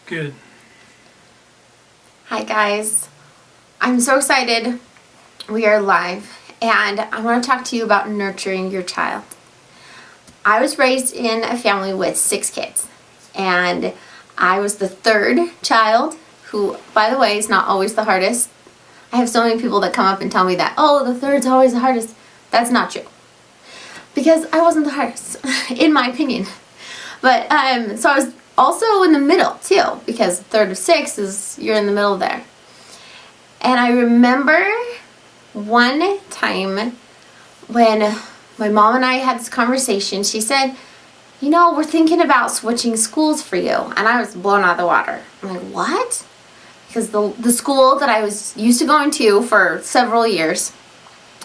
Good. Hi guys, I'm so excited. We are live and I want to talk to you about nurturing your child. I was raised in a family with 6 kids and I was the third child, who, by the way, is not always the hardest. I have so many people that come up and tell me that, oh, the third's always the hardest. That's not true, because I wasn't the hardest in my opinion. But so I was also in the middle too, because third of 6 is, you're in the middle there. And I remember one time when my mom and I had this conversation. She said, you know, we're thinking about switching schools for you. And I was blown out of the water. I'm like, what? Because the school that I was used to going to for several years,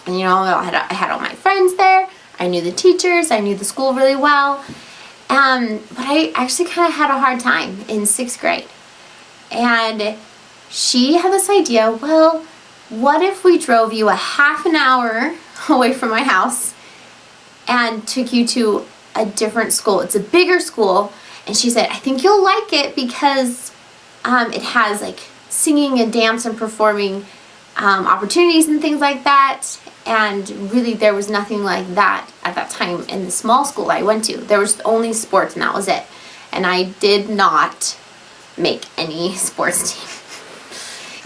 and you know, I had all my friends there. I knew the teachers. I knew the school really well. But I actually kind of had a hard time in 6th grade. And she had this idea, well, what if we drove you a half an hour away from my house and took you to a different school? It's a bigger school. And she said, I think you'll like it because it has like singing and dance and performing opportunities and things like that. And really there was nothing like that at that time in the small school I went to. There was only sports and that was it. And I did not make any sports team.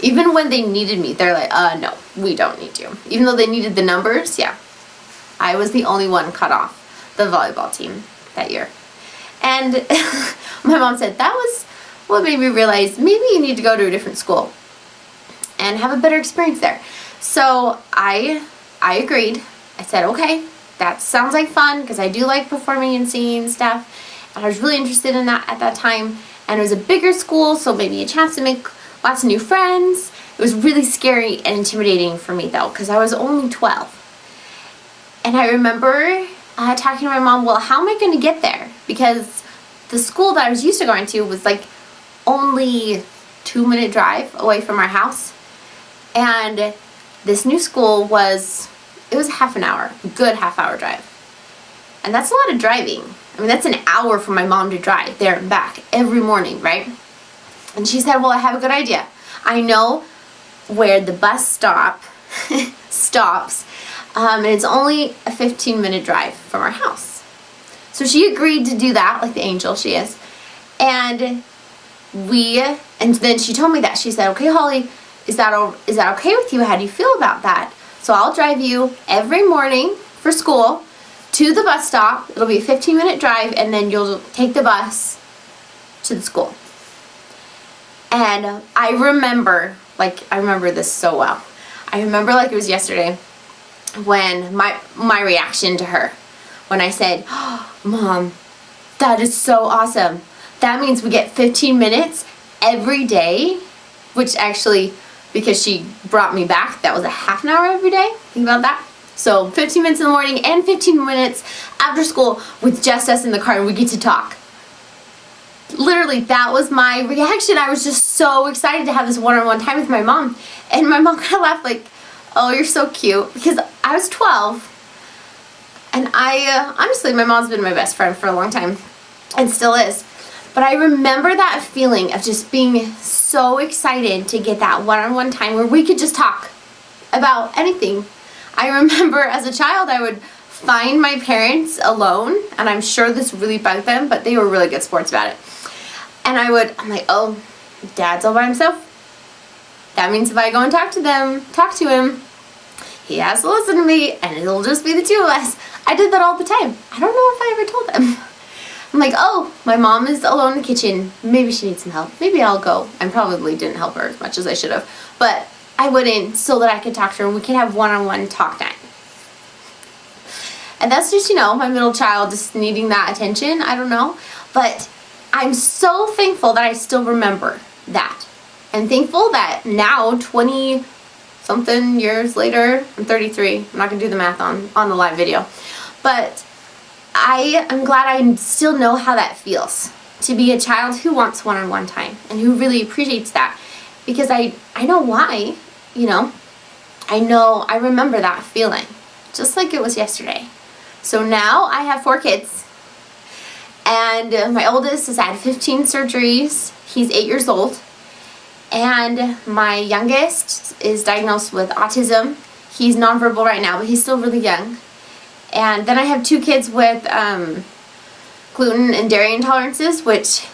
Even when they needed me, they're like, no, we don't need you. Even though they needed the numbers, yeah. I was the only one cut off the volleyball team that year. And my mom said that was what made me realize maybe you need to go to a different school and have a better experience there. So I agreed. I said, okay, that sounds like fun, because I do like performing and singing and stuff. And I was really interested in that at that time. And it was a bigger school, so maybe a chance to make lots of new friends. It was really scary and intimidating for me though, because I was only 12. And I remember talking to my mom, well, how am I going to get there? Because the school that I was used to going to was like only 2-minute drive away from our house. And this new school was half an hour, a good half-hour drive. And that's a lot of driving. I mean, that's an hour for my mom to drive there and back every morning, right? And she said, well, I have a good idea. I know where the bus stop stops, and it's only a 15-minute drive from our house. So she agreed to do that, like the angel she is. And then she told me that. She said, okay, Holly, is that okay with you? How do you feel about that? So I'll drive you every morning for school to the bus stop. It'll be a 15-minute drive, and then you'll take the bus to the school. And I remember this so well. I remember like it was yesterday when my reaction to her when I said, oh, Mom, that is so awesome. That means we get 15 minutes every day, which actually, because she brought me back, that was a half an hour every day. Think about that. So 15 minutes in the morning and 15 minutes after school with just us in the car, and we get to talk. Literally, that was my reaction. I was just so excited to have this one-on-one time with my mom. And my mom kind of laughed like, oh, you're so cute. Because I was 12. And honestly, my mom's been my best friend for a long time. And still is. But I remember that feeling of just being so excited to get that one-on-one time where we could just talk about anything. I remember as a child, I would find my parents alone, and I'm sure this really bugged them, but they were really good sports about it. And I'm like, oh, Dad's all by himself. That means if I go and talk to him, he has to listen to me, and it'll just be the two of us. I did that all the time. I don't know if I ever told them. I'm like, oh, my mom is alone in the kitchen. Maybe she needs some help. Maybe I'll go. I probably didn't help her as much as I should have. But I wouldn't, so that I could talk to her and we could have one-on-one talk time. And that's just, you know, my middle child just needing that attention. I don't know. But I'm so thankful that I still remember that. I'm thankful that now, 20-something years later, I'm 33. I'm not going to do the math on the live video. But I'm glad I still know how that feels to be a child who wants one-on-one time and who really appreciates that, because I know why, you know. I remember that feeling just like it was yesterday. So now I have 4 kids And my oldest has had 15 surgeries. He's 8 years old. And my youngest is diagnosed with autism. He's nonverbal right now, but he's still really young. And then I have 2 kids with gluten and dairy intolerances, which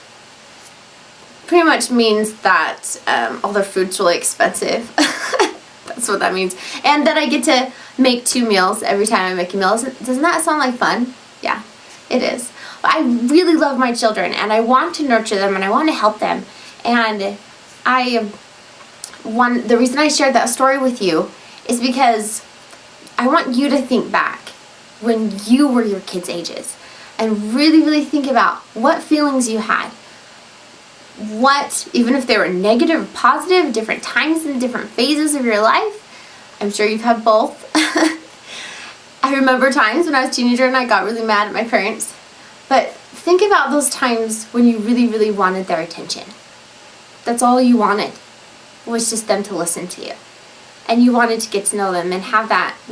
pretty much means that all their food's really expensive. That's what that means. And then I get to make 2 meals every time I make a meal. Doesn't that sound like fun? Yeah, it is. But I really love my children, and I want to nurture them, and I want to help them. And the reason I shared that story with you is because I want you to think back when you were your kids' ages and really, really think about what feelings you had. What, even if they were negative or positive, different times and different phases of your life. I'm sure you've had both. I remember times when I was a teenager and I got really mad at my parents. But think about those times when you really, really wanted their attention. That's all you wanted, was just them to listen to you. And you wanted to get to know them and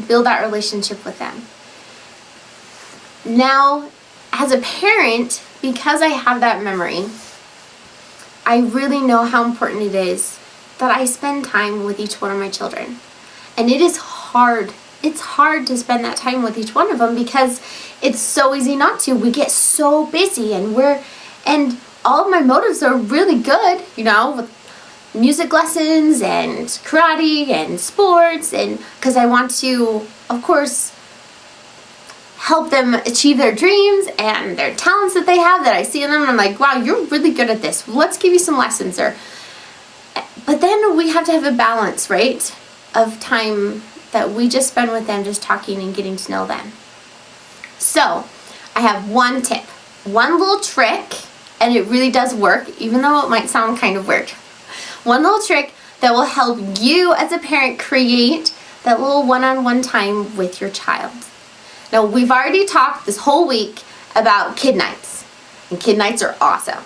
build that relationship with them. Now, as a parent, because I have that memory, I really know how important it is that I spend time with each one of my children. And it is hard. It's hard to spend that time with each one of them because it's so easy not to. We get so busy and all of my motives are really good, with music lessons and karate and sports, and because I want to, of course, help them achieve their dreams and their talents that they have that I see in them, and I'm like, wow, you're really good at this. Let's give you some lessons. But then we have to have a balance, right, of time that we just spend with them, just talking and getting to know them. So I have one tip, one little trick, and it really does work, even though it might sound kind of weird. One little trick that will help you as a parent create that little one-on-one time with your child. Now, we've already talked this whole week about kid nights, and kid nights are awesome.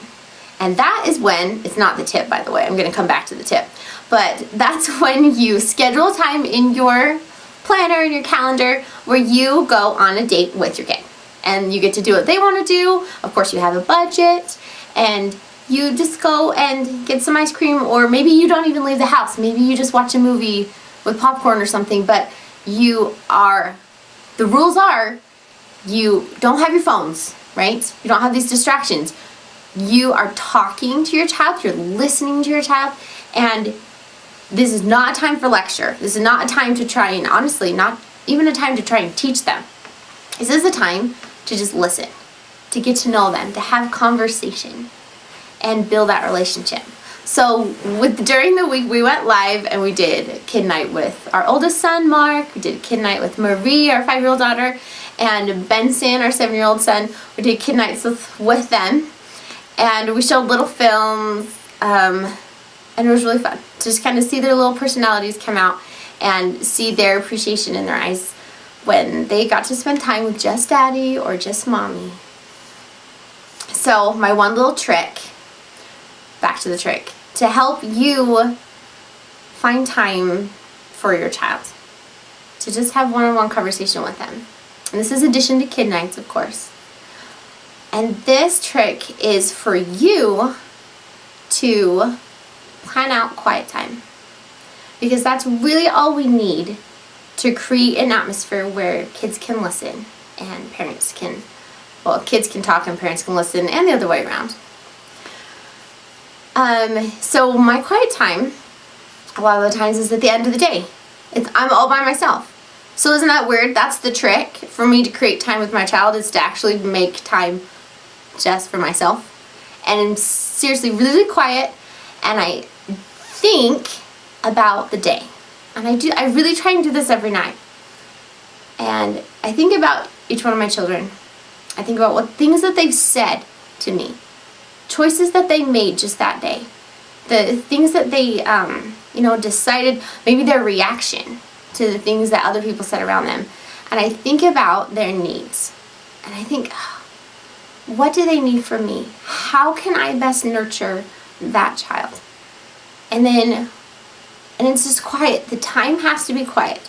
And that is when, it's not the tip, by the way, I'm going to come back to the tip, but that's when you schedule time in your planner, in your calendar, where you go on a date with your kid. And you get to do what they want to do. Of course, you have a budget, and you just go and get some ice cream, or maybe you don't even leave the house. Maybe you just watch a movie with popcorn or something, but the rules are, you don't have your phones, right? You don't have these distractions. You are talking to your child, you're listening to your child, and this is not a time for lecture. This is not a time to try and, honestly, not even a time to try and teach them. This is a time to just listen, to get to know them, to have conversation, and build that relationship. So during the week, we went live and we did kid night with our oldest son, Mark. We did kid night with Marie, our 5-year-old daughter, and Benson, our 7-year-old son. We did kid nights with them, and we showed little films, and it was really fun to just kind of see their little personalities come out and see their appreciation in their eyes when they got to spend time with just daddy or just mommy. So my one little trick, back to the trick, to help you find time for your child, to just have one-on-one conversation with them. And this is in addition to kid nights, of course. And this trick is for you to plan out quiet time, because that's really all we need to create an atmosphere where kids can listen and kids can talk and parents can listen, and the other way around. So my quiet time, a lot of the times, is at the end of the day. I'm all by myself. So isn't that weird? That's the trick for me to create time with my child, is to actually make time just for myself. And I'm seriously really quiet, and I think about the day. And I really try and do this every night. And I think about each one of my children. I think about what things that they've said to me, choices that they made just that day, the things that they, decided, maybe their reaction to the things that other people said around them. And I think about their needs. And I think, what do they need from me? How can I best nurture that child? And it's just quiet. The time has to be quiet.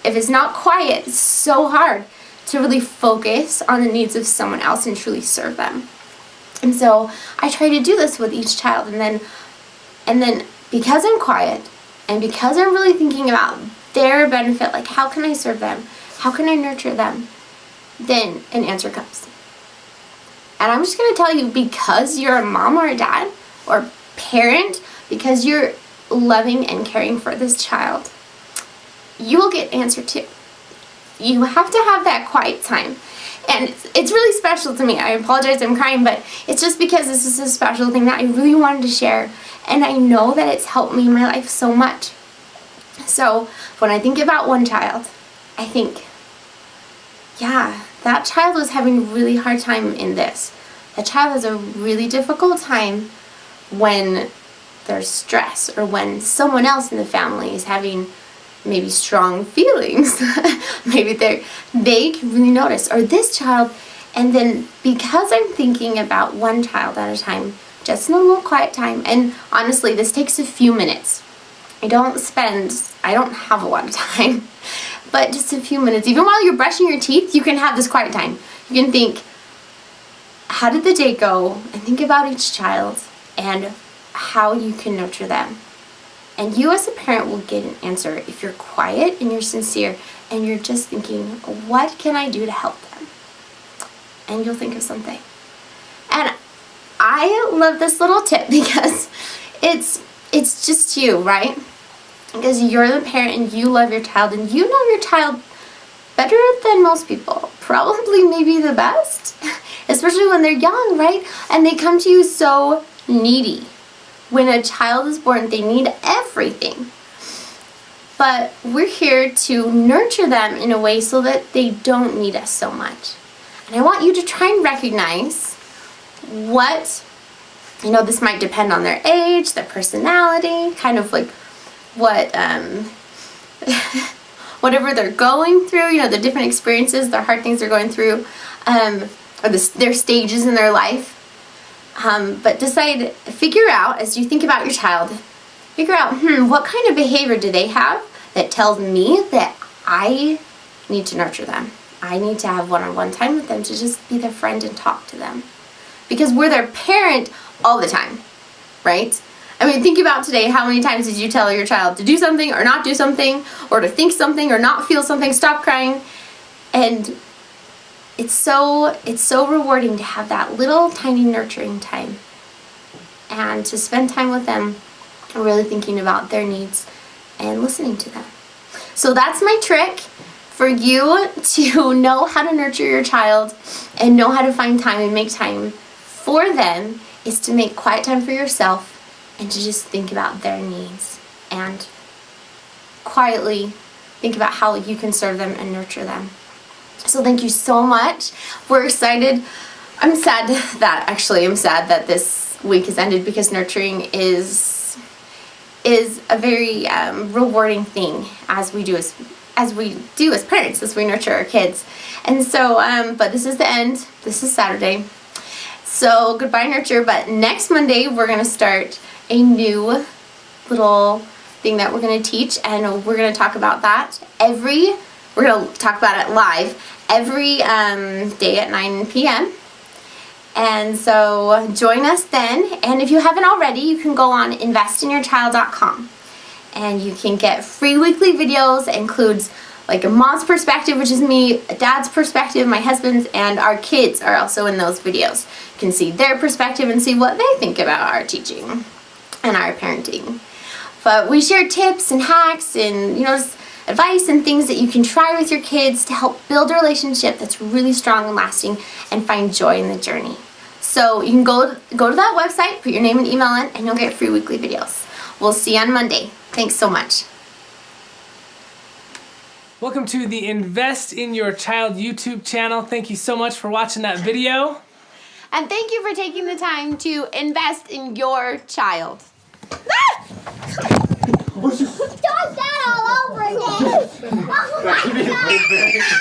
If it's not quiet, it's so hard to really focus on the needs of someone else and truly serve them. And so I try to do this with each child, and then because I'm quiet and because I'm really thinking about their benefit, like how can I serve them? How can I nurture them? Then an answer comes. And I'm just going to tell you, because you're a mom or a dad or parent, because you're loving and caring for this child, you will get answer too. You have to have that quiet time. And it's really special to me. I apologize, I'm crying, but it's just because this is a special thing that I really wanted to share. And I know that it's helped me in my life so much. So when I think about one child, I think, yeah, that child was having a really hard time in this. That child has a really difficult time when there's stress or when someone else in the family is having maybe strong feelings. Maybe they can really notice, or this child. And then because I'm thinking about one child at a time, just in a little quiet time, and honestly this takes a few minutes. I don't have a lot of time, but just a few minutes. Even while you're brushing your teeth, you can have this quiet time. You can think, how did the day go? And think about each child and how you can nurture them. And you as a parent will get an answer if you're quiet and you're sincere and you're just thinking, what can I do to help them? And you'll think of something. And I love this little tip because it's just you, right? Because you're the parent and you love your child and you know your child better than most people. Probably maybe the best, especially when they're young, right? And they come to you so needy. When a child is born, they need everything. But we're here to nurture them in a way so that they don't need us so much. And I want you to try and recognize what, this might depend on their age, their personality, kind of like what, whatever they're going through, the different experiences, the hard things they're going through, or their stages in their life. But figure out, as you think about your child, figure out, what kind of behavior do they have that tells me that I need to nurture them. I need to have one-on-one time with them to just be their friend and talk to them. Because we're their parent all the time, right? I mean, think about today, how many times did you tell your child to do something or not do something, or to think something or not feel something, stop crying? And it's so rewarding to have that little tiny nurturing time and to spend time with them really thinking about their needs and listening to them. So that's my trick for you to know how to nurture your child and know how to find time and make time for them, is to make quiet time for yourself and to just think about their needs and quietly think about how you can serve them and nurture them. So thank you so much. We're excited. I'm sad that this week has ended, because nurturing is a very rewarding thing as we do as parents, as we nurture our kids. And so, but this is the end. This is Saturday. So goodbye, nurture. But next Monday we're gonna start a new little thing that we're gonna teach, and we're gonna talk about that we're gonna talk about it live every day at 9 p.m. And so join us then. And if you haven't already, you can go on investinyourchild.com and you can get free weekly videos. It includes like a mom's perspective, which is me, a dad's perspective, my husband's, and our kids are also in those videos. You can see their perspective and see what they think about our teaching and our parenting. But we share tips and hacks and just advice and things that you can try with your kids to help build a relationship that's really strong and lasting and find joy in the journey. So you can go to that website, put your name and email in, and you'll get free weekly videos. We'll see you on Monday. Thanks so much. Welcome to the Invest in Your Child YouTube channel. Thank you so much for watching that video. And thank you for taking the time to invest in your child. Start that all over again! Oh my God!